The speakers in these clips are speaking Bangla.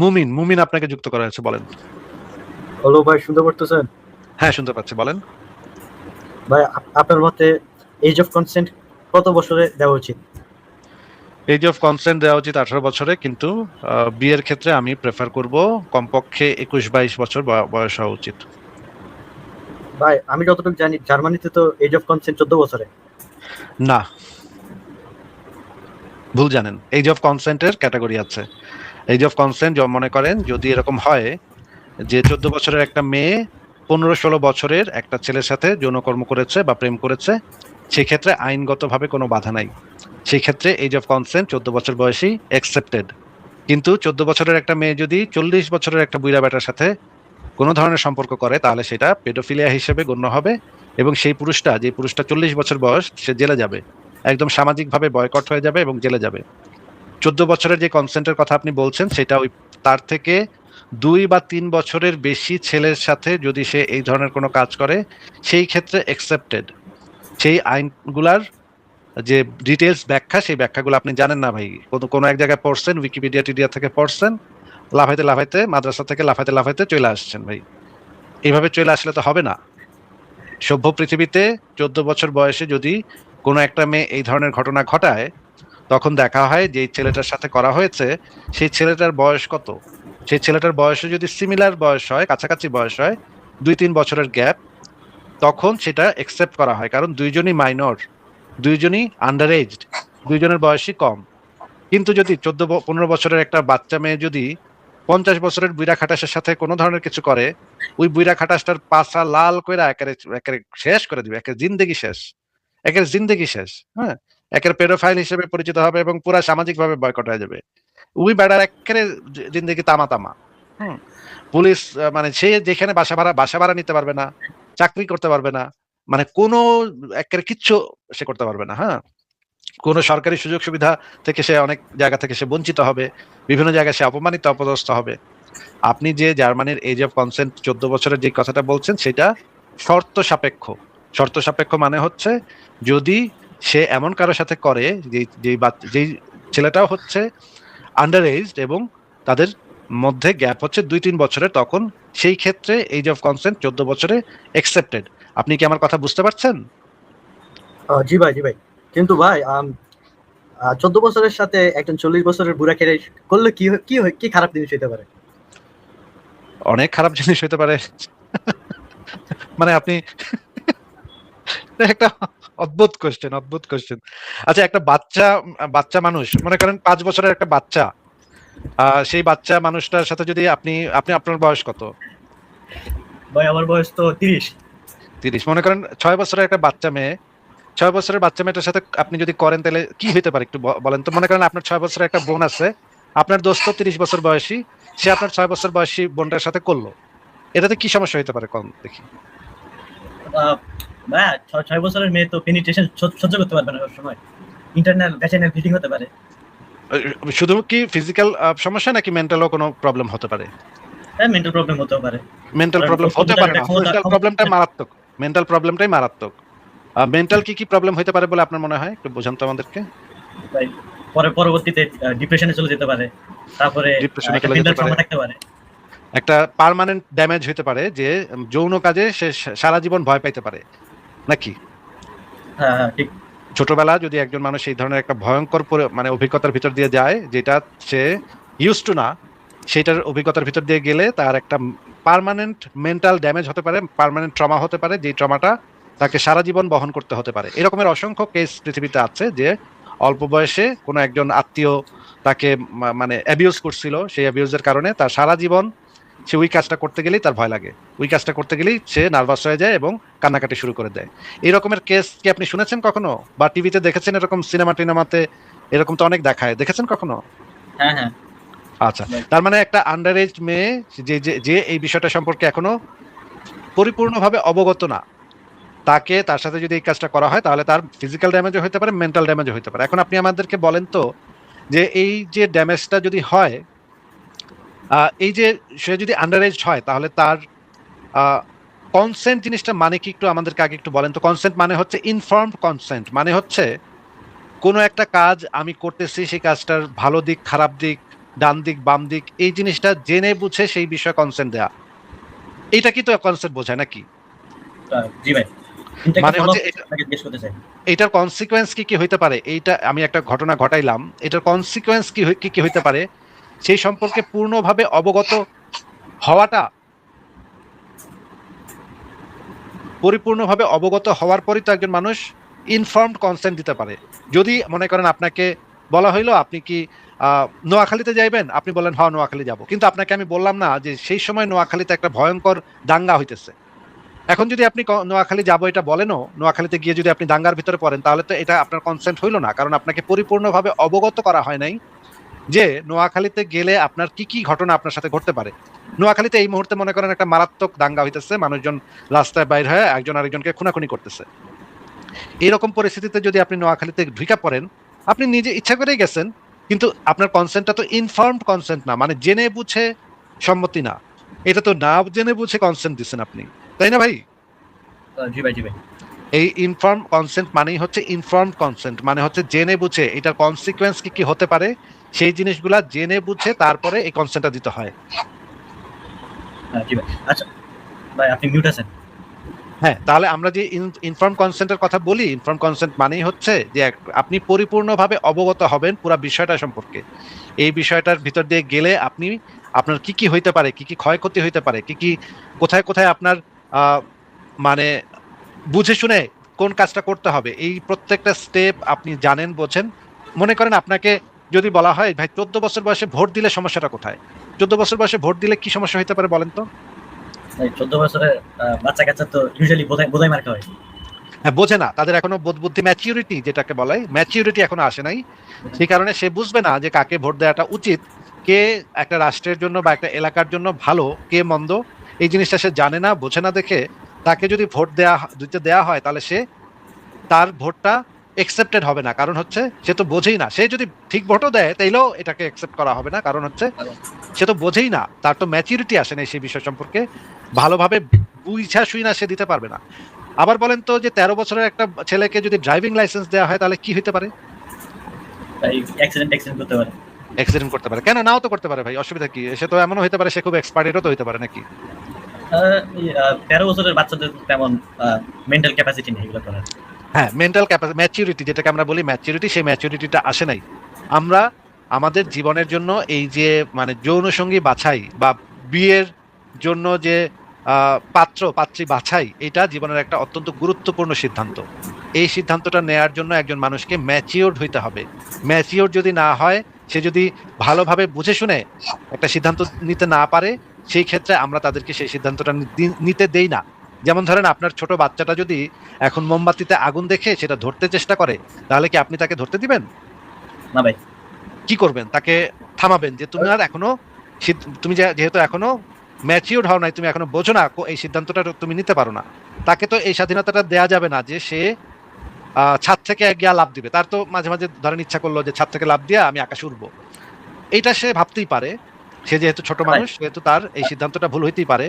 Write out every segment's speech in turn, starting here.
মুমিন, মুমিন আপনাকে যুক্ত করা হয়েছে, বলেন। হ্যালো ভাই, শুনতে পারতেছেন? হ্যাঁ, শুনতে পাচ্ছি, বলেন। ভাই, আপনার মতে এজ অফ কনসেন্ট কত বছরে দেওয়া উচিত? এজ অফ কনসেন্ট দেওয়া উচিত 18 বছরে, কিন্তু বিয়ের ক্ষেত্রে আমি প্রেফার করব কমপক্ষে 21-22 বছর বয়স হওয়া উচিত। ভাই, আমি যতটুকু জানি জার্মানিতে তো এজ অফ কনসেন্ট 14 বছরে। না, ভুল জানেন। এজ অফ কনসেন্টের ক্যাটাগরি আছে। এজ অফ কনসেন্ট মনে করেন যদি এরকম হয় যে 14 বছরের একটা মেয়ে 15-16 বছরের একটা ছেলের সাথে যৌনকর্ম করেছে বা প্রেম করেছে, সেক্ষেত্রে আইনগতভাবে কোনো বাধা নাই। সেই ক্ষেত্রে এজ অফ কনসেন্ট 14 বছর বয়সী অ্যাকসেপ্টেড। কিন্তু 14 বছরের একটা মেয়ে যদি 40 বছরের একটা বুইড়া বেটার সাথে কোনো ধরনের সম্পর্ক করে, তাহলে সেটা পেডোফিলিয়া হিসেবে গণ্য হবে, এবং সেই পুরুষটা, যে পুরুষটা 40 বছর বয়স, সে জেলে যাবে, একদম সামাজিকভাবে বয়কট হয়ে যাবে এবং জেলে যাবে। 14 বছরের যে কনসেন্টের কথা আপনি বলছেন, সেটা ওই তার থেকে 2 বা 3 বছরের বেশি ছেলের সাথে যদি সে এই ধরনের কোনো কাজ করে, সেই ক্ষেত্রে অ্যাকসেপ্টেড। সেই আইনগুলার যে ডিটেলস ব্যাখ্যা, সেই ব্যাখ্যাগুলো আপনি জানেন না ভাই, কোনো এক জায়গায় পড়ছেন, উইকিপিডিয়া টিডিয়া থেকে পড়ছেন, লাফাইতে লাফাইতে, মাদ্রাসা থেকে লাফাইতে লাফাইতে চলে আসছেন ভাই। এইভাবে চলে আসলে তো হবে না। সভ্য পৃথিবীতে 14 বছর বয়সে যদি কোনো একটা মেয়ে এই ধরনের ঘটনা ঘটায়, তখন দেখা হয় যে ছেলেটার সাথে করা হয়েছে সেই ছেলেটার বয়স কত। সেই ছেলেটার বয়সে যদি সিমিলার বয়স হয়, কাছাকাছি বয়স হয়, 2-3 বছরের গ্যাপ, তখন সেটা একসেপ্ট করা হয়, কারণ দুইজনই মাইনর, দুইজনই আন্ডার এজড, দুইজনের বয়সই কম। কিন্তু যদি 14-15 বছরের একটা বাচ্চা মেয়ে যদি 50 বছরের বুইড়া খাটাসের সাথে কোনো ধরনের কিছু করে, ওই বুইড়া খাটাসটার পাছা লাল করে একেবারে একেবারে শেষ করে দিবে, একের জিন্দেগি শেষ, একের জিন্দেগি শেষ। হ্যাঁ, একের পেডোফাইল হিসেবে পরিচিত হবে এবং পুরা সামাজিক ভাবে বয়কট হয়ে যাবে। ওই বেড়ার একেবারে জিন্দেগি তামা তামা। হুম। পুলিশ মানে সে যেখানে বাসা ভাড়া নিতে পারবে না, চাকরি করতে পারবে না, মানে কোনো একেবারে কিচ্ছু সে করতে পারবে না। হ্যাঁ, কোনো সরকারি সুযোগ সুবিধা থেকে সে অনেক জায়গা থেকে সে বঞ্চিত হবে, বিভিন্ন জায়গায় সে অপমানিত অপদস্থ হবে। আপনি যে জার্মানির এজ অফ কনসেন্ট 14 বছরের যে কথাটা বলছেন, সেটা শর্ত সাপেক্ষ। শর্ত সাপেক্ষ মানে হচ্ছে, যদি সে এমন কারোর সাথে করে যেই ছেলেটাও হচ্ছে আন্ডার এজড এবং তাদের মধ্যে গ্যাপ হচ্ছে 2-3 বছরের, তখন সেই ক্ষেত্রে এজ অফ কনসেন্ট 14 বছরে অ্যাকসেপ্টেড। আপনি কি আমার কথা বুঝতে পারছেন? জি ভাই, জি ভাই। কিন্তু ভাই, 14 বছরের সাথে একজন 40 বছরের বুড়া খেলে করলে কি খারাপ জিনিস হতে পারে? অনেক খারাপ জিনিস হতে পারে। মানে আপনি একটা অদ্ভুত কোশ্চেন, অদ্ভুত কোশ্চেন। আচ্ছা, একটা বাচ্চা বাচ্চা মানুষ, মনে করেন 5 বছরের একটা বাচ্চা, সেই বাচ্চা মানুষটার সাথে যদি আপনি আপনি আপনার বয়স কত? ভাই, আমার বয়স তো 30। 30। মনে করেন 6 বছরের একটা বাচ্চা মেয়ে, 6 বছরের বাচ্চা মেয়েটার সাথে আপনি যদি করেন, তাহলে কি হতে পারে একটু বলেন তো। মনে করেন আপনার 6 বছরের একটা বোন আছে, আপনার দোস্ত 30 বছর বয়সী, সে আপনার 6 বছর বয়সী বোনটার সাথে করলো, এটাতে কি সমস্যা হতে পারে, কম দেখি। ভাই, 6 বছরের মেয়ে তো পেনিট্রেশন সহ্য করতে পারবে না সবসময়। ইন্টারনাল ভ্যাজাইনাল ব্লিডিং হতে পারে। শুধু কি ফিজিক্যাল সমস্যা, নাকি মেন্টালও কোনো প্রবলেম হতে পারে? হ্যাঁ, মেন্টাল প্রবলেম হতে পারে। মেন্টাল কারণ প্রবলেম হতে কম্পিউটার পারে একটা না, ক্ষমতা মেন্টাল ক্ষমতা প্রবলেমটাই মারাত্মক। মেন্টাল প্রবলেমটাই মারাত্মক। মেন্টাল কি কি প্রবলেম হতে পারে বলে আপনার মনে হয়, একটু বোঝান তো আমাদেরকে। ভাই, পরবর্তীতে ডিপ্রেশনে চলে যেতে পারে। তারপরে ডিপ্রেশনে একটা চলে যেতে মেন্টাল পারে, ট্রমা থাকতে পারে। একটা পার্মানেন্ট ড্যামেজ হতে পারে, যে যৌন কাজে সে সারা জীবন ভয় পাইতে পারে, নাকি? হ্যাঁ, হ্যাঁ, ঠিক। ছোটবেলা যদি একজন মানুষ এই ধরনের একটা ভয়ঙ্কর মানে অভিজ্ঞতার ভিতর দিয়ে যায়, যেটা সে ইউজ টু না, সেটার অভিজ্ঞতার ভিতর দিয়ে গেলে তার একটা পার্মানেন্ট মেন্টাল ড্যামেজ হতে পারে, পার্মানেন্ট ট্রমা হতে পারে, যে ট্রমাটা তাকে সারা জীবন বহন করতে হতে পারে। এরকমের অসংখ্য কেস পৃথিবীতে আছে, যে অল্প বয়সে কোনো একজন আত্মীয় তাকে মানে অ্যাবিউজ করছিল, সেই অ্যাবিউজের কারণে তার সারা জীবন সে ওই কাজটা করতে গেলেই তার ভয় লাগে, ওই কাজটা করতে গেলেই সে নার্ভাস হয়ে যায় এবং কান্নাকাটি শুরু করে দেয়। এই রকমের কেস কি আপনি শুনেছেন কখনো, বা টিভিতে দেখেছেন? এরকম সিনেমা টিনেমাতে এরকম তো অনেক দেখায়, দেখেছেন কখনো? হ্যাঁ, হ্যাঁ। আচ্ছা, তার মানে একটা আন্ডার এজ মেয়ে যে যে যে এই বিষয়টা সম্পর্কে এখনো পরিপূর্ণভাবে অবগত না, তাকে তার সাথে যদি এই কাজটা করা হয়, তাহলে তার ফিজিক্যাল ড্যামেজও হতে পারে, মেন্টাল ড্যামেজও হতে পারে। এখন আপনি আমাদেরকে বলেন তো, যে এই যে ড্যামেজটা যদি হয়, এই যে সে যদি আন্ডার এজ হয়, তাহলে তার কনসেন্ট জিনিসটা মানে কি, একটু আমাদেরকে আগে একটু বলেন তো। কনসেন্ট মানে হচ্ছে ইনফর্মড কনসেন্ট, মানে হচ্ছে কোনো একটা কাজ আমি করতেছি, সেই কাজটার ভালো দিক খারাপ দিক ডান দিক বাম দিক এই জিনিসটা জেনে বুঝে সেই বিষয়ে কনসেন্ট দেয়া, এইটা কি তো কনসেন্ট বোঝায় নাকি? জি ভাই, কিন্তু একটা মানে ফলো হচ্ছে আপনাকে জিজ্ঞেস করতে চাই। এটার কনসিকোয়েন্স কি কি হইতে পারে, এইটা আমি একটা ঘটনা ঘটাইলাম, এটার কনসিকোয়েন্স কি কি হইতে পারে সেই সম্পর্কে পূর্ণভাবে অবগত হওয়াটা, পরিপূর্ণভাবে অবগত হওয়ার পরই তো একজন মানুষ ইনফর্মড কনসেন্ট দিতে পারে। যদি মনে করেন আপনাকে বলা হইলো আপনি কি নোয়াখালীতে যাইবেন, আপনি বললেন হ্যাঁ নোয়াখালী যাব, কিন্তু আপনাকে আমি বললাম না যে সেই সময় নোয়াখালীতে একটা ভয়ঙ্কর দাঙ্গা হইতেছে। এখন যদি আপনি নোয়াখালী যাবো এটা বলেনও, নোয়াখালীতে গিয়ে যদি আপনি দাঙ্গার ভিতরে পড়েন, তাহলে তো এটা আপনার কনসেন্ট হইলো না, কারণ আপনাকে পরিপূর্ণভাবে অবগত করা হয় নাই যে নোয়াখালীতে গেলে আপনার কি কি ঘটনা আপনার সাথে ঘটতে পারে। নোয়াখালীতে এই মুহূর্তে মনে করেন একটা মারাত্মক দাঙ্গা হইতেছে, মানুষজন রাস্তায় বাইর হয়ে একজন আরেকজনকে খুনাখুনি করতেছে। এইরকম পরিস্থিতিতে যদি আপনি নোয়াখালীতে ঢুকে পড়েন, আপনি নিজে ইচ্ছা করেই গেছেন, কিন্তু আপনার কনসেন্টটা তো ইনফর্মড কনসেন্ট না, মানে জেনে বুঝে সম্মতি না, এটা তো না জেনে বুঝে কনসেন্ট দিচ্ছেন আপনি, তাই না ভাই? জি ভাই, জি ভাই। এই ইনফর্ম কনসেন্ট মানেই হচ্ছে ইনফর্মড কনসেন্ট, মানে হচ্ছে জেনে বুঝে এটার কনসিকোয়েন্স কি কি হতে পারে সেই জিনিসগুলা জেনে বুঝে তারপরে এই কনসেন্টটা দিতে হয়। জি ভাই। আচ্ছা ভাই, আপনি মিউট আছেন। হ্যাঁ, তাহলে আমরা যে ইনফর্ম কনসেন্টের কথা বলি, ইনফর্ম কনসেন্ট মানেই হচ্ছে যে আপনি পরিপূর্ণভাবে অবগত হবেন পুরো বিষয়টা সম্পর্কে। এই বিষয়টার ভিতর দিয়ে গেলে আপনি আপনার কি কি হইতে পারে, কি কি ক্ষয়ক্ষতি হইতে পারে, কি কি কোথায় কোথায় আপনার আহ, মানে বুঝে শুনে কোন কাজটা করতে হবে, এই প্রত্যেকটা স্টেপ আপনি জানেন বোঝেন। মনে করেন আপনাকে যদি বলা হয় ভাই 14 বছর বয়সে ভোট দিলে সমস্যাটা কোথায়, 14 বছর বয়সে ভোট দিলে কি সমস্যা হইতে পারে বলেন তো? ভাই 14 বছরের বাচ্চা কাচ্চা তো ইউজুয়ালি বোধাই মার্কা হয়। হ্যাঁ, বোঝে না, তাদের এখনো বোধ বুদ্ধি ম্যাচিউরিটি যেটাকে বলে ম্যাচিউরিটি এখনো আসে নাই। সেই কারণে সে বুঝবে না যে কাকে ভোট দেওয়াটা উচিত, কে একটা রাষ্ট্রের জন্য বা একটা এলাকার জন্য ভালো, কে মন্দ, এই জিনিসটা সে জানে না বোঝে না দেখে তাকে যদি ভোট দিতে দেওয়া হয় তাহলে সে তার ভোটটা একসেপ্টেড হবে না, কারণ হচ্ছে সে তো বোঝেই না। সে যদি ঠিক ভোটও দেয় তাইলেও এটাকে একসেপ্ট করা হবে না, কারণ হচ্ছে সে তো বোঝেই না, তার তো ম্যাচিউরিটি আসে না সেই বিষয় সম্পর্কে ভালোভাবে বুঝা শুই না, সে দিতে পারবে না। আবার বলেন তো যে 13 বছরের একটা ছেলেকে যদি ড্রাইভিং লাইসেন্স দেওয়া হয় তাহলে কি হতে পারে? অ্যাক্সিডেন্ট করতে পারে। অ্যাক্সিডেন্ট করতে পারে, কেন নাও তো করতে পারে ভাই, অসুবিধা কি? সে তো এমনও হতে পারে সে খুব এক্সপার্ট, এটাও তো হতে পারে নাকি? 13 বছরের বাচ্চাদের তেমন মেন্টাল ক্যাপাসিটি নেই এগুলো করার। হ্যাঁ, মেন্টাল ক্যাপাসিটি ম্যাচিউরিটি যেটাকে আমরা বলি ম্যাচিউরিটি, সেই ম্যাচিউরিটিটা আসে নাই। আমরা আমাদের জীবনের জন্য এই যে মানে যৌনসঙ্গী বাছাই বা বিয়ের জন্য যে পাত্র পাত্রী বাছাই, এটা জীবনের একটা অত্যন্ত গুরুত্বপূর্ণ সিদ্ধান্ত। এই সিদ্ধান্তটা নেয়ার জন্য একজন মানুষকে ম্যাচিওরড হইতে হবে। ম্যাচিওর যদি না হয়, সে যদি ভালোভাবে বুঝে শুনে একটা সিদ্ধান্ত নিতে না পারে, সেই ক্ষেত্রে আমরা তাদেরকে সেই সিদ্ধান্তটা নিতে দেই না। যেমন ধরেন আপনার ছোট বাচ্চাটা যদি এখন মোমবাতিতে আগুন দেখে সেটা ধরতে চেষ্টা করে, তাহলে কি আপনি তাকে ধরতে দিবেন? না ভাই। কি করবেন? তাকে থামাবেন যে তুমি আর এখনো তুমি যেহেতু এখনো ম্যাচিউরড হও নাই, তুমি এখনো বোঝো না, এই সিদ্ধান্তটা তুমি নিতে পারো না। তাকে তো এই স্বাধীনতাটা দেয়া যাবে না যে সে ছাদ থেকে গিয়া লাফ দিবে। তার তো মাঝে মাঝে ধরেন ইচ্ছা করলো যে ছাদ থেকে লাফ দিয়া আমি আকাশে উঠবো, এইটা সে ভাবতেই পারে। সে যেহেতু ছোট মানুষ সেহেতু তার এই সিদ্ধান্তটা ভুল হইতেই পারে,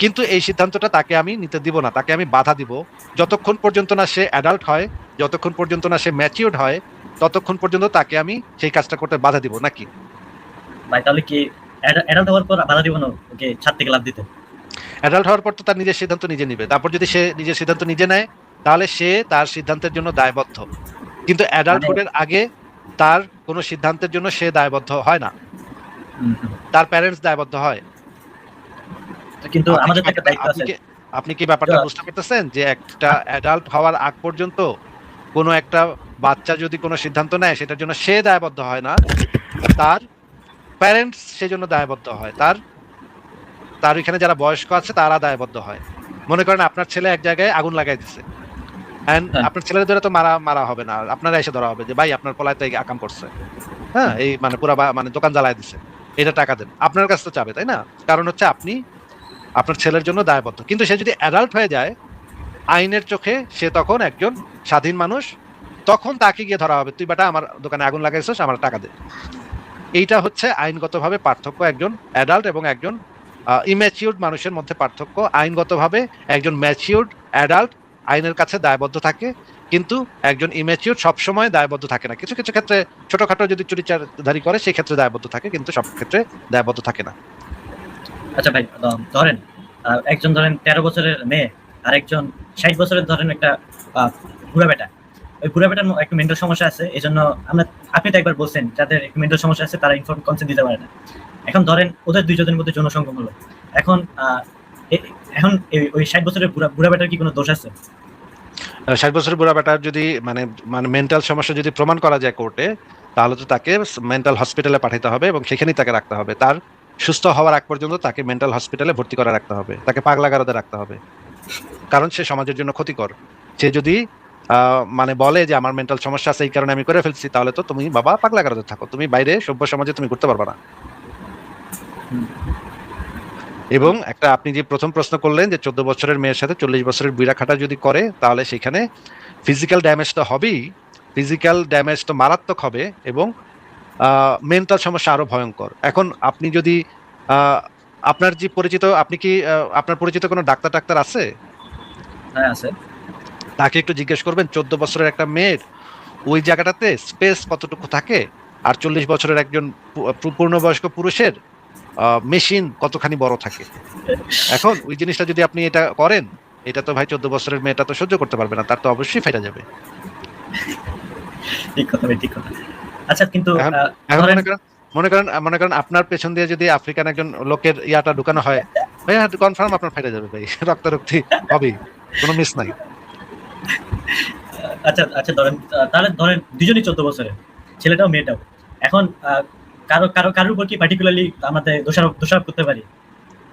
কিন্তু এই সিদ্ধান্তটা তাকে আমি নিতে দিব না, তাকে আমি বাধা দিব। যতক্ষণ পর্যন্ত না সে অ্যাডাল্ট হয়, যতক্ষণ পর্যন্ত না সে ম্যাচিউরড হয়, ততক্ষণ পর্যন্ত তাকে আমি সেই কাজটা করতে বাধা দিব নাকি? ভাই তাহলে কি অ্যাডাল্ট হওয়ার পর বাধা দিব না ওকে ছাদ থেকে লাফ দিতে? অ্যাডাল্ট হওয়ার পর তো তার নিজের সিদ্ধান্ত নিজে নিবে, তারপর যদি সে নিজের সিদ্ধান্ত নিজে নেয় তাহলে সে তার সিদ্ধান্তের জন্য দায়বদ্ধ, কিন্তু অ্যাডাল্টহুডের আগে তার কোনো সিদ্ধান্তের জন্য সে দায়বদ্ধ হয় না, তার প্যারেন্টস দায়বদ্ধ হয়। কিন্তু আমাদের তো একটা দায়িত্ব আছে। আপনি কি ব্যাপারটা বুঝতে পারতেছেন যে একটা অ্যাডাল্ট হওয়ার আগ পর্যন্ত কোনো একটা বাচ্চা যদি কোনো সিদ্ধান্ত নেয় সেটার জন্য সে দায়বদ্ধ হয় না, তার প্যারেন্টস সেজন্য দায়বদ্ধ হয়, তার তার এখানে যারা বয়স্ক আছে তারা দায়বদ্ধ হয়। মনে করেন আপনার ছেলে এক জায়গায় আগুন লাগাই দিছে, আপনার ছেলের ধরে তো মারা মারা হবে না, আপনারা এসে ধরা হবে যে ভাই আপনার পোলায় তো এই আকাম করছে, হ্যাঁ এই মানে পুরা মানে দোকান জ্বালায় দিছে, এটা টাকা দেন, আপনার কাছে তো চাবে তাই না? কারণ হচ্ছে আপনি আপনার ছেলের জন্য দায়বদ্ধ। কিন্তু সে যদি অ্যাডাল্ট হয়ে যায় আইনের চোখে সে তখন একজন স্বাধীন মানুষ, তখন তাকে গিয়ে ধরা হবে, তুই বেটা আমার দোকানে আগুন লাগাইছিস আমার টাকা দে। এইটা হচ্ছে আইনগতভাবে পার্থক্য একজন অ্যাডাল্ট এবং একজন ইম্যাচিউরড মানুষের মধ্যে পার্থক্য। আইনগতভাবে একজন ম্যাচিউরড অ্যাডাল্ট আইনের কাছে দায়বদ্ধ থাকে, কিন্তু একজন ইম্যাচিউর সবসময় দায়বদ্ধ থাকে না, কিছু কিছু ক্ষেত্রে ছোটখাটো যদি চুরিচারধারি করে সেই ক্ষেত্রে দায়বদ্ধ থাকে, কিন্তু সব ক্ষেত্রে দায়বদ্ধ থাকে না। আচ্ছা ভাই, ধরেন একজন ধরেন 13 বছরের মেয়ে আর একজন 60 বছরের ধরেন একটা বুড়া বেটা। ওই বুড়া বেটার একটা মেন্টাল সমস্যা আছে, এই জন্য আপনি তো একবার বলছেন যাদের একটু মেন্টাল সমস্যা আছে তারা ইনফর্ম কনসেন্ট দিতে পারে না। এখন ধরেন ওদের দুইজনের মধ্যে যৌন সঙ্গম হলো। এখন এখন ওই 60 বছরের বুড়া বেটার কি কোনো দোষ আছে? 60 বছরের বুড়া বেটার যদি মানে মানে মেন্টাল সমস্যা যদি প্রমাণ করা যায় কোর্টে, তাহলে তো তাকে মেন্টাল হসপিটালে পাঠাতে হবে এবং সেখানেই তাকে রাখতে হবে। তার সুস্থ হওয়ার আগ পর্যন্ত তাকে মেন্টাল হসপিটালে ভর্তি করে রাখতে হবে, তাকে পাগলাগারদে রাখতে হবে, কারণ সে সমাজের জন্য ক্ষতিকর। সে যদি মানে বলে যে আমার মেন্টাল সমস্যা আছে এই কারণে আমি করে ফেলছি, তাহলে তো তুমি বাবা পাগলাগারদে থাকো, তুমি বাইরে সভ্য সমাজে তুমি ঘুরতে পারবে না। এবং একটা আপনি যে প্রথম প্রশ্ন করলেন যে 14 বছরের মেয়ের সাথে 40 বছরের বুড়া খাটা যদি করে, তাহলে সেখানে ফিজিক্যাল ড্যামেজ তো হবেই, ফিজিক্যাল ড্যামেজ তো মারাত্মক হবে, এবং মেন্টাল সমস্যা আরো ভয়ঙ্কর। এখন আপনি যদি আপনার যে পরিচিত, আপনি কি আপনার পরিচিত কোনো ডাক্তার আছে? হ্যাঁ আছে। তাকে একটু জিজ্ঞেস করবেন 14 বছরের একটা মেয়ের ওই জায়গাটাতে স্পেস কতটুকু থাকে, আর 40 বছরের একজন পূর্ণবয়স্ক পুরুষের মেশিন কতখানি বড় থাকে। এখন ওই জিনিসটা যদি আপনি এটা করেন, এটা তো ভাই 14 বছরের মেয়েটা তো সহ্য করতে পারবে না, তার তো অবশ্যই ফেটে যাবে। ঠিক কথা ভাই, ঠিক কথা। আচ্ছা কিন্তু এখন মনে করেন আপনার পেছন দিয়ে যদি আফ্রিকান একজন লোকের ইয়াটা ঢুকানো হয়, ভাই কনফার্ম আপনার ফেটে যাবে ভাই, রক্তারক্তি হবেই, কোনো মিস নাই। আচ্ছা আচ্ছা, তাহলে ধরেন দুজনই 14 বছরের, ছেলেটাও মেয়েটাও। এখন কারোর উপর কি পার্টিকুলারলি আমাদের দোষারোপ করতে পারি?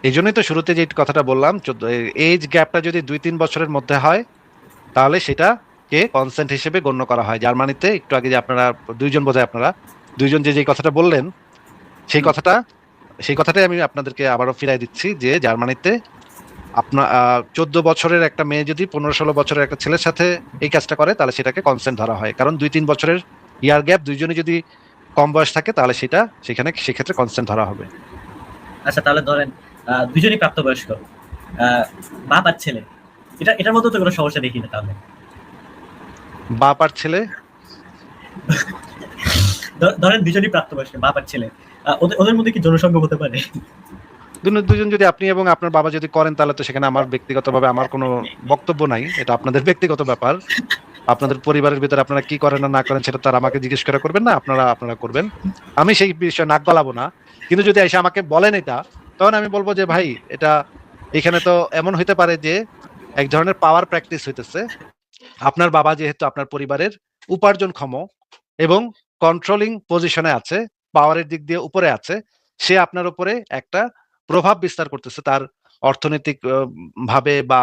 এই জন্যই তো শুরুতে যে কথাটা বললাম, এজ গ্যাপটা যদি 2-3 বছরের মধ্যে হয়, তাহলে সেটাকে কনসেন্ট হিসেবে গণ্য করা হয়। জার্মানিতে একটু আগে যে আপনারা দুইজন যে কথাটা বললেন, সেই কথাটাই আমি আপনাদেরকে আবারও ফিরাই দিচ্ছি যে জার্মানিতে আপনার 14 বছরের একটা মেয়ে যদি 15-16 বছরের একটা ছেলের সাথে এই কাজটা করে, তাহলে সেটাকে কনসেন্ট ধরা হয়, কারণ 2-3 বছরের ইয়ার গ্যাপ, দুইজনে যদি কম বয়স থাকে তাহলে সেক্ষেত্রে কনসেন্ট ধরা হবে। আচ্ছা তাহলে ধরেন দুজনই প্রাপ্তবয়স্ক, বাপ আর ছেলে, এটার মধ্যে তো কোনো সমস্যা দেখি না। তাহলে বাপ আর ছেলে, ধরেন দুজনই প্রাপ্তবয়স্ক বাপ আর ছেলে, ওদের মধ্যে কি যৌনসঙ্গম হতে পারে? দুজন যদি আপনি এবং আপনার বাবা যদি করেন, তাহলে তো সেখানে আমার ব্যক্তিগতভাবে আমার কোনো বক্তব্য নাই, এটা আপনাদের ব্যক্তিগত ব্যাপার। আপনাদের পরিবারের ভিতরে আপনারা কি করেন না করেন সেটা তো আর আমাকে জিজ্ঞেস করে করবেন না, আপনারা করবেন, আমি সেই বিষয়ে নাক গলাবো না। কিন্তু যদি এসে আমাকে বলেন এটা, তখন আমি বলবো যে ভাই এটা এখানে তো এমন হইতে পারে যে এক ধরনের পাওয়ার প্র্যাকটিস হইতেছে। আপনার বাবা যেহেতু আপনার পরিবারের উপার্জনক্ষম এবং কন্ট্রোলিং পজিশনে আছে, পাওয়ারের দিক দিয়ে উপরে আছে, সে আপনার উপরে একটা প্রভাব বিস্তার করতেছে, তার অর্থনৈতিক ভাবে বা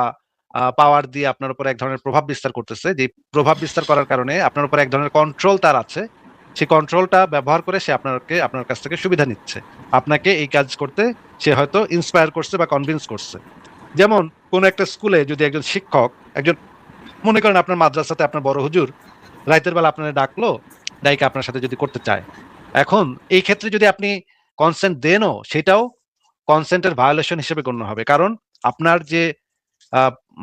পাওয়ার দিয়ে আপনার উপর এক ধরনের প্রভাব বিস্তার করতেছে। যে প্রভাব বিস্তার করার কারণে আপনার উপর এক ধরনের কন্ট্রোল তার আছে, সেই কন্ট্রোলটা ব্যবহার করে সে আপনার কাছ থেকে সুবিধা নিচ্ছে, আপনাকে এই কাজ করতে সে হয়তো ইন্সপায়ার করছে বা কনভিন্স করছে। যেমন কোন একটা স্কুলে যদি একজন শিক্ষক, একজন মনে করেন আপনার মাদ্রাসাতে আপনার বড় হুজুর রাতের বেলা আপনার ডাকলো, ডাইকে আপনার সাথে যদি করতে চায়, এখন এই ক্ষেত্রে যদি আপনি কনসেন্ট দেনও, সেটাও কনসেন্টের ভায়োলেশন হিসেবে গণ্য হবে, কারণ আপনার যে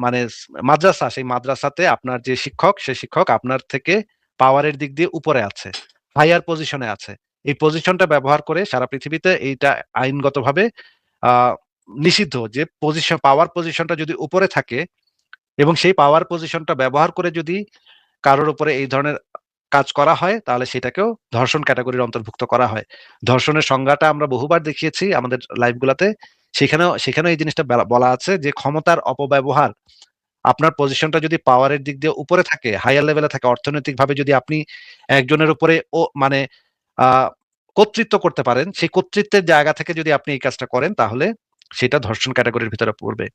মানে মাদ্রাসা, সেই মাদ্রাসাতে আপনার যে শিক্ষক, সেই শিক্ষক আপনার থেকে পাওয়ারের দিক দিয়ে উপরে আছে, হাইয়ার পজিশনে আছে। এই পজিশনটা ব্যবহার করে সারা পৃথিবীতে এইটা আইনগতভাবে নিষিদ্ধ যে পাওয়ার পজিশনটা যদি উপরে থাকে এবং সেই পাওয়ার পজিশনটা ব্যবহার করে যদি কারোর উপরে এই ধরনের কাজ করা হয়, তাহলে সেটাকেও ধর্ষণ ক্যাটাগরির অন্তর্ভুক্ত করা হয়। ধর্ষণের সংজ্ঞাটা আমরা বহুবার দেখিয়েছি আমাদের লাইভগুলোতে, সেখানেও এই জিনিসটা বলা আছে যে ক্ষমতার অপব্যবহার, আপনার পজিশনটা যদি পাওয়ারের দিক দিয়ে উপরে থাকে, হায়ার লেভেলে থাকে, অর্থনৈতিকভাবে যদি আপনি একজনের উপরে মানে কর্তৃত্ব করতে পারেন, সেই কর্তৃত্বের জায়গা থেকে যদি আপনি এই কাজটা করেন, তাহলে সেটা ধর্ষণ ক্যাটাগরির ভিতরে পড়বে।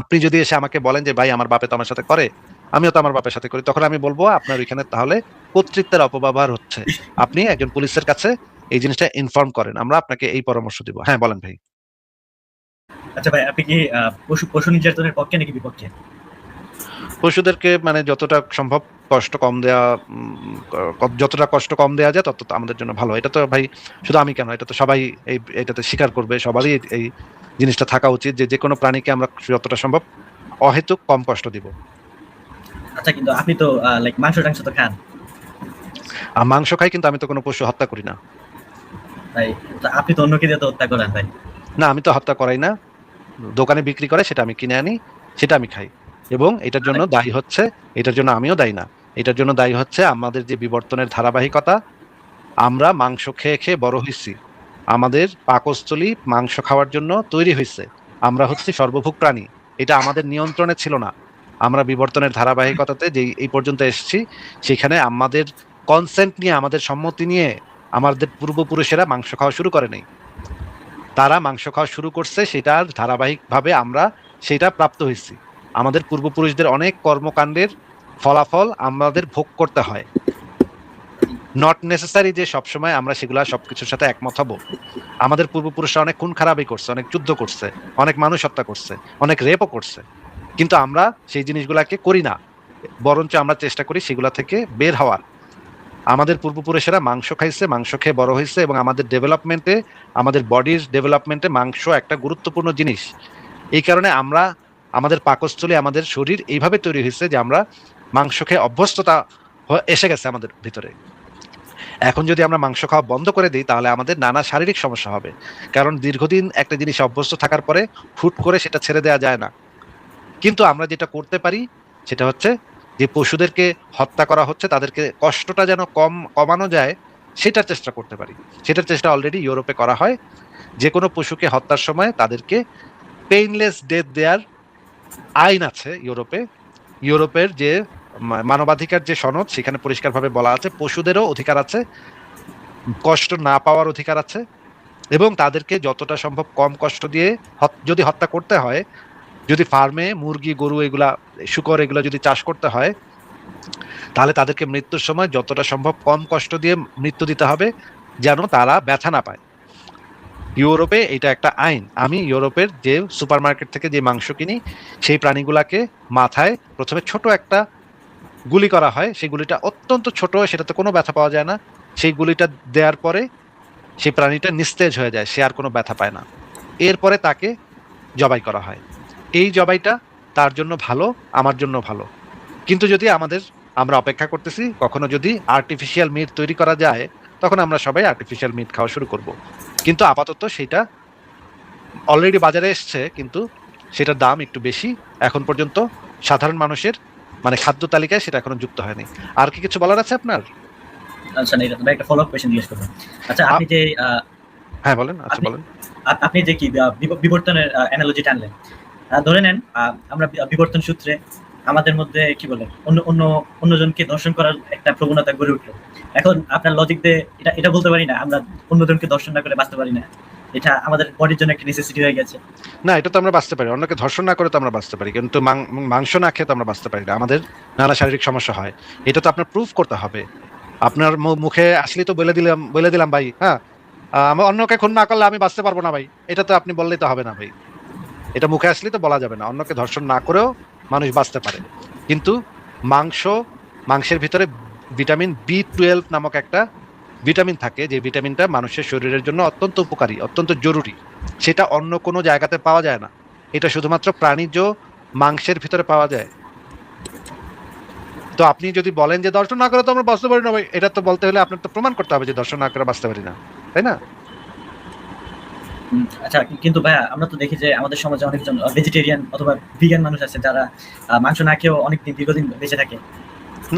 আপনি যদি এসে আমাকে বলেন যে ভাই আমার বাপে তো আমার সাথে করে, আমিও তো আমার বাপের সাথে করি, তখন আমি বলবো আপনার ওইখানে তাহলে কর্তৃত্বের অপব্যবহার হচ্ছে, আপনি একজন পুলিশের কাছে এই জিনিসটা ইনফর্ম করেন, আমরা আপনাকে এই পরামর্শ দিব। হ্যাঁ বলেন ভাই। আচ্ছা ভাই, আপনি কি পশু নির্যাতনের পক্ষে নাকি বিপক্ষে? পশুদেরকে মানে যতটা সম্ভব যতটা কষ্ট কম দেওয়া যায় তত আমাদের জন্য ভালো। এটা তো ভাই শুধু আমি কেন, এটা তো সবাই এটাতে স্বীকার করবে, সবারই এই জিনিসটা থাকা উচিত যে যে কোনো প্রাণীকে আমরা যতটা সম্ভব অহেতুক কম কষ্ট দিব। আচ্ছা, কিন্তু আপনি তো লাইক মাংস টাংস তো খান আর মাংস খাই, কিন্তু আমি তো কোনো পশু হত্যা করি না। ভাই, তো আপনি তো অন্যকে দিয়ে তো হত্যা করেন ভাই। না, আমি তো হত্যা করাই না। দোকানে বিক্রি করে সেটা আমি কিনে আনি, সেটা আমি খাই। এবং এটার জন্য দায়ী হচ্ছে, এটার জন্য আমিও দায়ী না, এটার জন্য দায়ী হচ্ছে আমাদের যে বিবর্তনের ধারাবাহিকতা। আমরা মাংস খেয়ে খেয়ে বড় হয়েছি, আমাদের পাকস্থলী মাংস খাওয়ার জন্য তৈরি হয়েছে। আমরা হচ্ছি সর্বভোগ প্রাণী, এটা আমাদের নিয়ন্ত্রণে ছিল না। আমরা বিবর্তনের ধারাবাহিকতাতে যে এই পর্যন্ত এসেছি, সেখানে আমাদের কনসেন্ট নিয়ে, আমাদের সম্মতি নিয়ে আমাদের পূর্বপুরুষেরা মাংস খাওয়া শুরু করে নাই। তারা মাংস খাওয়া শুরু করছে, সেটার ধারাবাহিকভাবে আমরা সেটা প্রাপ্ত হয়েছি। আমাদের পূর্বপুরুষদের অনেক কর্মকাণ্ডের ফলাফল আমাদের ভোগ করতে হয়। নট নেসেসারি যে সবসময় আমরা সেগুলা সবকিছুর সাথে একমত হব। আমাদের পূর্বপুরুষরা অনেক খুন খারাপই করছে, অনেক যুদ্ধ করছে, অনেক মানুষ হত্যা করছে, অনেক রেপও করছে, কিন্তু আমরা সেই জিনিসগুলাকে করি না। বরঞ্চ আমরা চেষ্টা করি সেগুলা থেকে বের হওয়ার। আমাদের পূর্বপুরুষেরা মাংস খাইছে, মাংস খেয়ে বড় হয়েছে, এবং আমাদের ডেভেলপমেন্টে, আমাদের বডির ডেভেলপমেন্টে মাংস একটা গুরুত্বপূর্ণ জিনিস। এই কারণে আমরা, আমাদের পাকস্থলী, আমাদের শরীর এইভাবে তৈরি হয়েছে যে আমরা মাংস খেয়ে অভ্যস্ততা এসে গেছে আমাদের ভিতরে। এখন যদি আমরা মাংস খাওয়া বন্ধ করে দিই, তাহলে আমাদের নানা শারীরিক সমস্যা হবে। কারণ দীর্ঘদিন একটা জিনিস অভ্যস্ত থাকার পরে হুট করে সেটা ছেড়ে দেওয়া যায় না। কিন্তু আমরা যেটা করতে পারি সেটা হচ্ছে, যে পশুদেরকে হত্যা করা হচ্ছে তাদেরকে কষ্টটা যেন কমানো যায়, সেটার চেষ্টা করতে পারি। সেটার চেষ্টা অলরেডি ইউরোপে করা হয়। যে কোনো পশুকে হত্যার সময় তাদেরকে পেইনলেস ডেথ দেওয়ার আইন আছে ইউরোপে। ইউরোপের যে মানবাধিকার যে সনদ, সেখানে পরিষ্কারভাবে বলা আছে পশুদেরও অধিকার আছে, কষ্ট না পাওয়ার অধিকার আছে, এবং তাদেরকে যতটা সম্ভব কম কষ্ট দিয়ে যদি হত্যা করতে হয়, যদি ফার্মে মুরগি, গরু, এগুলা, শূকর, এগুলা যদি চাষ করতে হয়, তাহলে তাদেরকে মৃত্যুর সময় যতটা সম্ভব কম কষ্ট দিয়ে মৃত্যু দিতে হবে, যেন তারা ব্যথা না পায়। ইউরোপে এটা একটা আইন। আমি ইউরোপের যে সুপার মার্কেট থেকে যে মাংস কিনি, সেই প্রাণীগুলাকে মাথায় প্রথমে ছোট একটা গুলি করা হয়। সেই গুলিটা অত্যন্ত ছোট, সেটাতে কোনো ব্যথা পাওয়া যায় না। সেই গুলিটা দেওয়ার পরে সেই প্রাণীটা নিস্তেজ হয়ে যায়, সে আর কোনো ব্যথা পায় না। এরপরে তাকে জবাই করা হয়। এই জবাইটা তার জন্য ভালো, আমার জন্য ভালো। কিন্তু যদি আমরা অপেক্ষা করতেছি, কখনো যদি আর্টিফিশিয়াল মিট তৈরি করা যায়, তখন আমরা সবাই আর্টিফিশিয়াল মিট খাওয়া শুরু করব। কিন্তু আপাতত সেটা অলরেডি বাজারে এসছে, কিন্তু সেটার দাম একটু বেশি। এখন পর্যন্ত সাধারণ মানুষের খাদ্য তালিকায় সেটা এখনো যুক্ত হয়নি। আর কি কিছু বলার আছে আপনার? আচ্ছা, না, এটা একটা ফলো আপ কোয়েশ্চেন জিজ্ঞেস করবো। আচ্ছা, আপনি যে হ্যাঁ বলেন। আচ্ছা বলেন। আপনি যে কি বিবর্তনের অ্যানালজি টানলেন, ধরে নেন আমরা বিবর্তন সূত্রে আমাদের মধ্যে কি বলে অন্যজনকে দর্শন করার একটা প্রবণতা গড়ে উঠলো। এখন আপনার লজিক দিয়ে এটা বলতে পারি না আমরা অন্যজনকে দর্শন না করে বাঁচতে পারি না, এটা আমাদের বডির জন্য একটা নেসেসিটি হয়ে গেছে। না, এটা তো আমরা বাঁচতে পারি, অন্যকে ধর্ষণ না করে তো আমরা বাঁচতে পারি, কিন্তু মাংস না খেয়ে তো আমরা বাঁচতে পারি না। আমাদের নানা শারীরিক সমস্যা হয়, এটা তো আপনার প্রুফ করতে হবে। আপনার মুখে আসলেই তো বলে দিলাম ভাই, হ্যাঁ আমার অন্যকে খুন না করলে আমি বাঁচতে পারবো না ভাই, এটা তো আপনি বললেই তো হবে না ভাই। এটা মুখে আসলেই তো বলা যাবে না। অন্যকে ধর্ষণ না করেও মানুষ বাঁচতে পারে। কিন্তু মাংসের ভিতরে ভিটামিন B12 নামক একটা ভিটামিন থাকে, যে ভিটামিনটা মানুষের শরীরের জন্য অত্যন্ত উপকারী, অত্যন্ত জরুরি। সেটা অন্য কোনো জায়গাতে পাওয়া যায় না, এটা শুধুমাত্র প্রাণীজ মাংসের ভিতরে পাওয়া যায়। তো আপনি যদি বলেন যে দর্শন না করে তো আমরা বাঁচতে পারি না ভাই, এটা তো বলতে হলে আপনার তো প্রমাণ করতে হবে যে দর্শন না করে বাঁচতে পারি না, তাই না? আচ্ছা, কিন্তু ভাইয়া আমরা তো দেখি যে আমাদের সমাজে অনেকজন ভেজিটেরিয়ান অথবা ভিগান মানুষ আছে যারা মাংস না খেয়েও অনেকদিন দীর্ঘদিন বেঁচে থাকে।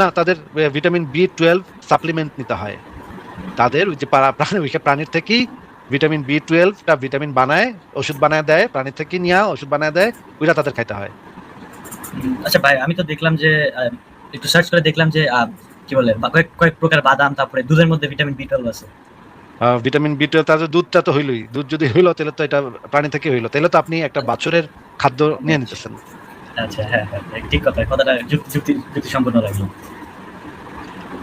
না, তাদের ভিটামিন B12 সাপ্লিমেন্ট নিতে হয়। তাদের ওই যে প্রাণীর থেকেই ভিটামিন B12টা ভিটামিন বানায়, ওষুধ বানায় দেয়, প্রাণীর থেকে নিয়ে ওষুধ বানায় দেয়, ওইটা তাদের খাইতে হয়। আচ্ছা ভাই, আমি তো দেখলাম যে একটু সার্চ করে দেখলাম যে কি বলে কয়েক প্রকার বাদাম, তারপরে দুধের মধ্যে ভিটামিন B12 আছে। ভিটামিন B12, তাদের দুধটা তো হইলই, দুধ যদি হইলো তাহলে তো এটা প্রাণী থেকে হইলো, তাহলে তো আপনি একটা বাছুরের খাদ্য নিয়ে নিতেছেন। আচ্ছা, হ্যাঁ, ঠিক কথা, কথাটা যুক্তি সম্পন্ন লাগলো।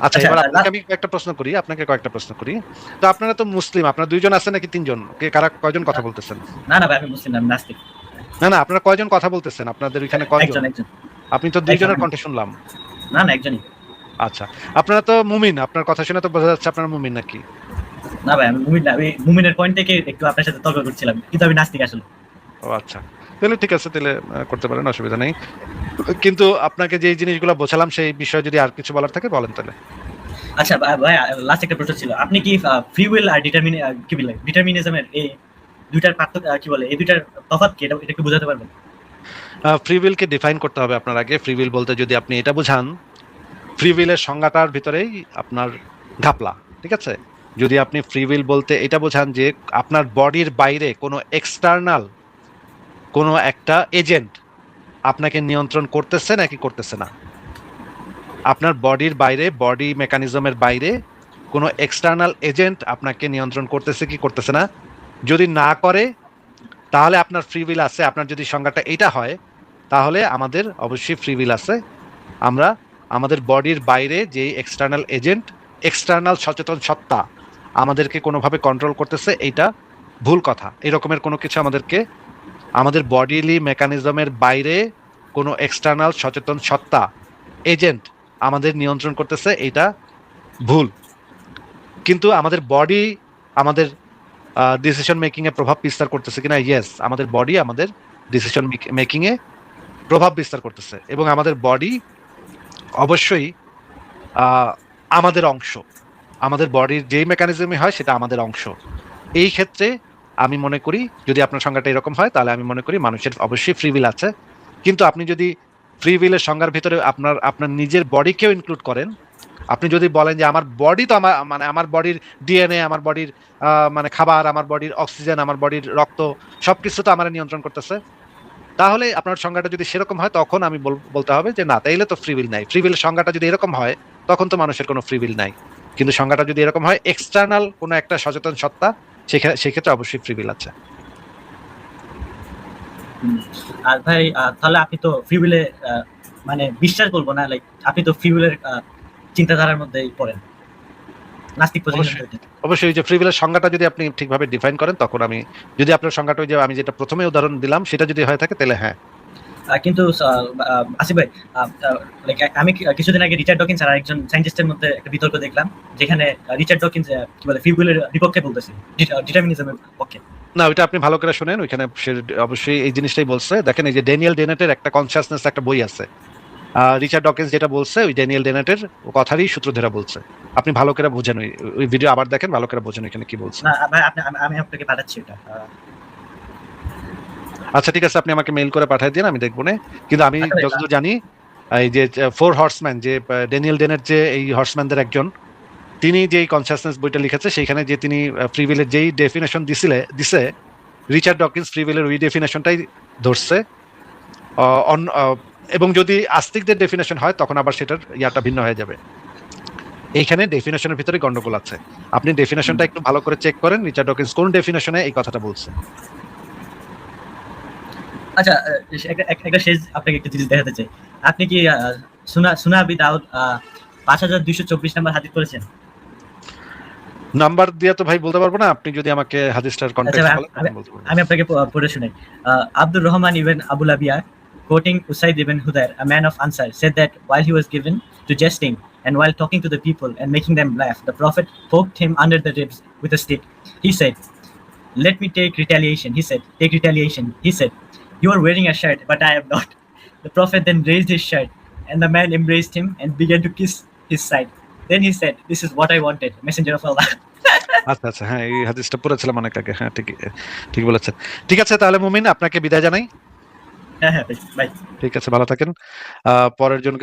আচ্ছা, আচ্ছা, এবার আপনাকে কয়েকটা প্রশ্ন করি। তো আপনারা তো মুসলিম, আপনারা দুইজন আছেন নাকি তিনজন? কয়জন কথা বলতেছেন? না ভাই, আমি মুসলিম না, আমি নাস্তিক। না, আপনারা কয়জন কথা বলতেছেন? আপনাদের ওইখানে কয়জন? একজন। আপনি তো দুইজনের কণ্ঠে শুনলাম। না, একজনই। আচ্ছা, আপনারা তো মুমিন, আপনার কথা শুনে তো বোঝা যাচ্ছে আপনারা মুমিন নাকি? না ভাই, আমি মুমিন না, আমি মুমিনের পয়েন্ট থেকে একটু আপনার সাথে তর্ক করছিলাম, কিন্তু আমি নাস্তিক আসলে। ও আচ্ছা, তাহলে ঠিক আছে, তাহলে করতে পারেন, অসুবিধা নেই। কিন্তু আপনাকে যে জিনিসগুলো বোঝালাম সেই বিষয়ে যদি আর কিছু বলার থাকে বলেন তাহলে। আচ্ছা ভাই, লাস্ট একটা প্রশ্ন ছিল, আপনি কি ফ্রি উইল আর কি বলে ডিটারমিনিজমের এই দুইটার পার্থক্য কি বলে এই দুইটার তফাৎ কি, এটা একটু বোঝাতে পারবেন? ফ্রি উইলকে ডিফাইন করতে হবে আপনার আগে। ফ্রি উইল বলতে যদি আপনি এটা বুঝান, ফ্রি উইলের সংজ্ঞাটার ভিতরেই আপনার ঘাপলা, ঠিক আছে? যদি আপনি ফ্রি উইল বলতে এটা বোঝান যে আপনার বডির বাইরে কোনো এক্সটার্নাল কোনো একটা এজেন্ট আপনাকে নিয়ন্ত্রণ করতেছে নাকি করতেছে না, আপনার বডির বাইরে, বডি মেকানিজমের বাইরে কোনো এক্সটার্নাল এজেন্ট আপনাকে নিয়ন্ত্রণ করতেছে কি করতেছে না, যদি না করে তাহলে আপনার ফ্রি উইল আছে। আপনার যদি সংজ্ঞাটা এটা হয় তাহলে আমাদের অবশ্যই ফ্রি উইল আছে। আমরা আমাদের বডির বাইরে যে এক্সটার্নাল এজেন্ট, এক্সটার্নাল সচেতন সত্তা আমাদেরকে কোনোভাবে কন্ট্রোল করতেছে, এইটা ভুল কথা। এরকমের কোনো কিছু আমাদেরকে, আমাদের বডিলি মেকানিজমের বাইরে কোনো এক্সটার্নাল সচেতন সত্তা, এজেন্ট আমাদের নিয়ন্ত্রণ করতেছে, এটা ভুল। কিন্তু আমাদের বডি আমাদের ডিসিশন মেকিং এ প্রভাব বিস্তার করতেছে কিনা, ইয়েস, আমাদের বডি আমাদের ডিসিশন মেকিং এ প্রভাব বিস্তার করতেছে এবং আমাদের বডি অবশ্যই আমাদের অংশ। আমাদের বডির যেই মেকানিজমই হয় সেটা আমাদের অংশ। এই ক্ষেত্রে আমি মনে করি যদি আপনার সংজ্ঞাটা এরকম হয় তাহলে আমি মনে করি মানুষের অবশ্যই ফ্রি উইল আছে। কিন্তু আপনি যদি ফ্রি উইলের সংজ্ঞার ভিতরে আপনার আপনার নিজের বডিকেও ইনক্লুড করেন, আপনি যদি বলেন যে আমার বডি তো আমার মানে আমার বডির ডিএনএ, আমার বডির মানে খাবার, আমার বডির অক্সিজেন, আমার বডির রক্ত সবকিছু তো আমার নিয়ন্ত্রণ করতেছে, তাহলে আপনার সংজ্ঞাটা যদি সেরকম হয় তখন আমি বলতে হবে যে না, তাইলে তো ফ্রি উইল নাই। ফ্রি উইল সংজ্ঞাটা যদি এরকম হয় তখন তো মানুষের কোনো ফ্রি উইল নাই। কিন্তু সংজ্ঞাটা যদি এরকম হয় এক্সটার্নাল কোনো একটা সচেতন সত্তা, সেক্ষেত্রে অবশ্যই ফ্রি উইল আছে। আর ভাই তাহলে আপনি তো ফ্রি উইলে মানে বিশ্বাস করবো না, লাইক আপনি তো ফ্রি উইলের চিন্তাধারার মধ্যেই পড়েন, নাস্তিক পজিশন। অবশ্যই ওই যে ফ্রি উইলের সংজ্ঞাটা যদি আপনি ঠিকভাবে ডিফাইন করেন তখন আমি, যদি আপনার সংজ্ঞাটা ওই যে আমি যেটা প্রথমে উদাহরণ দিলাম সেটা যদি হয়ে থাকে তাহলে হ্যাঁ। কিন্তু আসিফ ভাই, লাইক আমি কিছুদিন আগে রিচার্ড ডকিন্স আর একজন সায়েন্টিস্টের মধ্যে একটা বিতর্ক দেখলাম, যেখানে রিচার্ড ডকিন্স কি বলে ফ্রি উইলের বিপক্ষে বলতেছে, ডিটারমিনিজমের পক্ষে। না, ওইটা আপনি ভালো করে শুনেন, ওইখানে সে অবশ্যই এই জিনিসটাই বলছে। দেখেন এই যে ড্যানিয়েল ডেনেটের একটা কনসিয়াসনেস একটা বই আছে, রিচার্ড ডকিন্স যেটা বলছে ওই ড্যানিয়েল ডেনেটের কথারই সূত্র ধরে বলছে। আপনি ভালো করে বুঝেন, ওই ভিডিও আবার দেখেন, ভালো করে বুঝেন এখানে কি বলছে। না ভাই, আমি আপনাকে পাঠাচ্ছি এটা। আচ্ছা ঠিক আছে, আপনি আমাকে মেইল করে পাঠিয়ে দিন, আমি দেখবো না। কিন্তু আমি আচ্ছা ভাই, যতদূর জানি এই যে ফোর হর্সম্যান, যে ড্যানিয়েল ডেনেট যে এই হর্সম্যানদের একজন, তিনি যেই কনসিয়াসনেস বইটা লিখেছে সেইখানে যে তিনি ফ্রি উইলের যেই ডেফিনেশন দিছে, রিচার্ড ডকিন্স ফ্রি উইলের ওই ডেফিনেশনটাই ধরছে। এবং যদি আস্তিকদের ডেফিনেশন হয় তখন আবার সেটার ইয়াটা ভিন্ন হয়ে যাবে। এইখানে ডেফিনেশনের ভিতরে গন্ডগোল আছে। আপনি ডেফিনেশনটা একটু ভালো করে চেক করেন, রিচার্ড ডকিন্স কোন ডেফিনেশনে এই কথাটা বলছে। আচ্ছা একটা শেষ আপনাকে একটা জিনিস দেখাতে চাই। আপনি কি সুনা আবি দাউদ 5224 নাম্বার হাদিস পড়েছেন? নাম্বার দিয়ে তো ভাই বলতে পারবো না, আপনি যদি আমাকে হাদিসটার আচ্ছা কনটেক্সট ভাই, বলেন তখন বলতে পারবো। আমি আপনাকে পড়ে শুনাই। Abdur Rahman ibn Abu Labiya, quoting Usaid ibn Hudayr, a man of Ansar, said that while he was given to jesting and while talking to the people and making them laugh, the Prophet poked him under the ribs with a stick. He said, "Let me take retaliation." He said, "Take retaliation." He said, "You are wearing a shirt, but I am not." The Prophet then raised his shirt, and the man embraced him and began to kiss his side. Then he said, "This is what I wanted, Messenger of Allah." আচ্ছা আচ্ছা, হ্যাঁ এই হাদিসটা পড়েছিলাম অনেক আগে। হ্যাঁ ঠিক, ঠিক বলেছেন। ঠিক আছে তাহলে মুমিন, আপনাকে বিদায় জানাই। হ্যাঁ হ্যাঁ ভাই, ঠিক আছে, ভালো থাকেন। পরের জন